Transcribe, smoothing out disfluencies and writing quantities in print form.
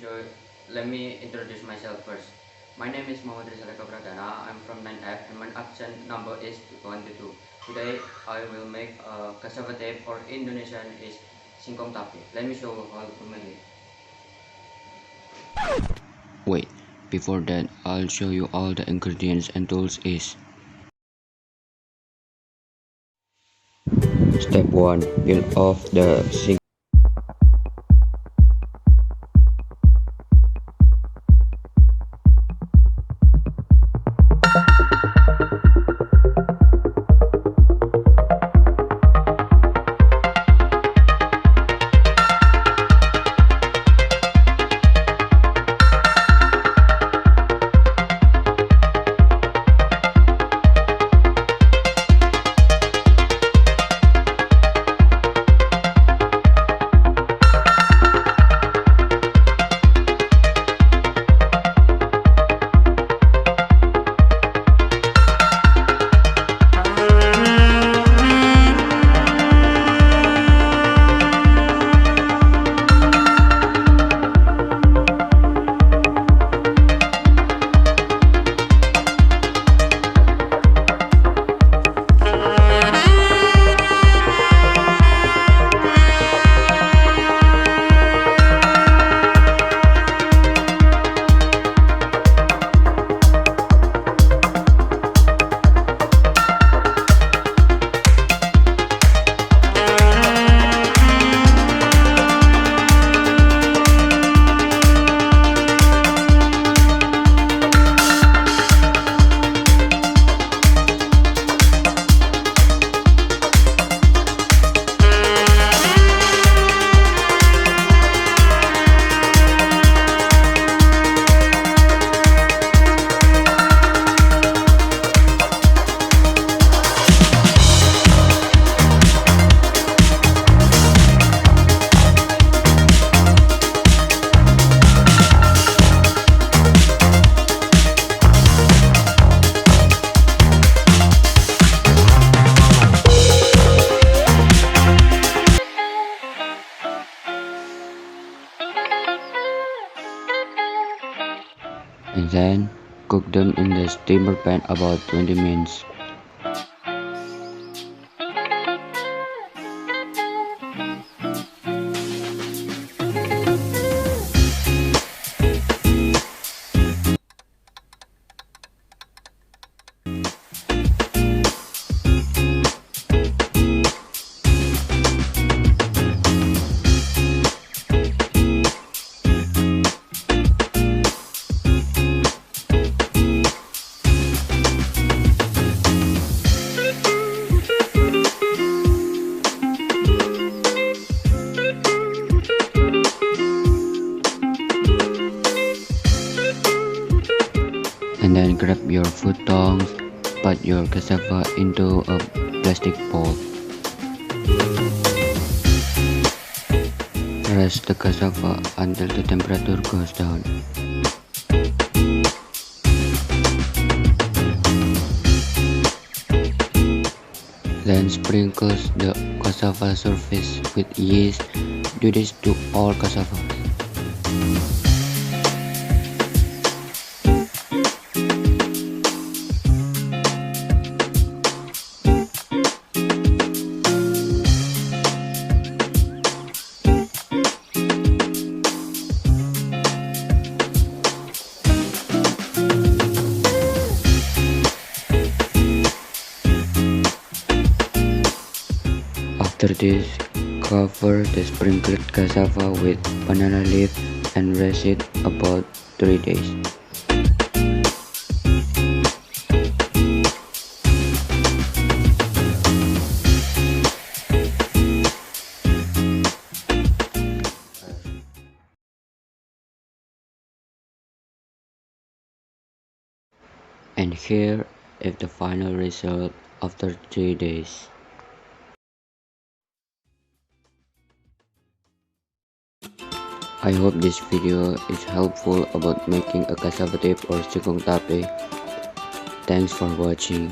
So let me introduce myself first. My name is Muhammad I'm from 9F and my absent number is 22. Today I will make a cassava tape, or Indonesian is singkong tape. Let me show how to make it. Wait, before that, I'll show you all the ingredients and tools is. Step 1. Peel off the singkong. And then cook them in the steamer pan about 20 minutes. And then grab your food tongs, put your cassava into a plastic bowl. Rest the cassava until the temperature goes down. Then sprinkle the cassava surface with yeast. Do this to all cassava. After this, cover the sprinkled cassava with banana leaf and rest it about 3 days. And here is the final result after 3 days. I hope this video is helpful about making a cassava tape or singkong tape. Thanks for watching.